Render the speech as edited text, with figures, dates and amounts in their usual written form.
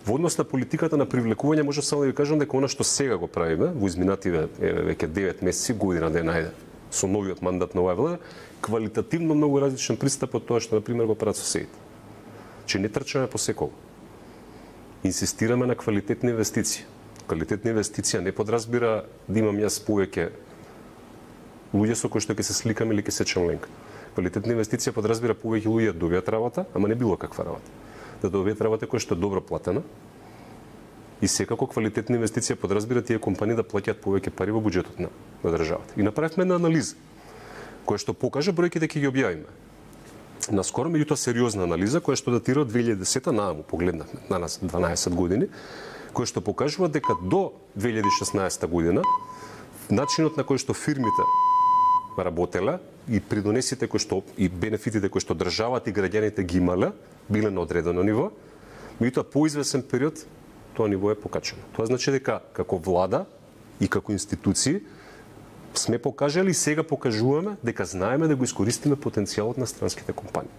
Во однос на политиката на привлекување може само да ви кажам дека она што сега го правиме во изминативе веќе 9 месеци, година да најде со новиот мандат на оваа влада, квалитативно многу различен пристап од тоа што на пример го прават соседите. Че не трчаме по секого. Инсистираме на квалитетни инвестиции. Квалитетна инвестиција не подразбира да имам јас повеќе луѓе со кои што ќе се сликам или ќе сечам ленка. Квалитетна инвестиција подразбира повеќе луѓе да добијат работа, ама не било каква работа. Да добијат работа која што е добро платена. И секако квалитетна инвестиција подразбира тие компании да плаќаат повеќе пари во буџетот на државата. И направивме една анализа која што покажа бројките ќе ги објавиме. Наскоро, меѓутоа сериозна анализа која што датира од 2010-та нааму, погледнавме на нас 12 години, која што покажува дека до 2016 година начинот на кој што фирмите работеле и придонесите кои што и бенефитите кои што државата и граѓаните ги имале биле на одредено ниво, меѓутоа по извесен период тоа ниво е покачено. Тоа значи дека како влада и како институции сме покажали и сега покажуваме дека знаеме да го искористиме потенцијалот на странските компании.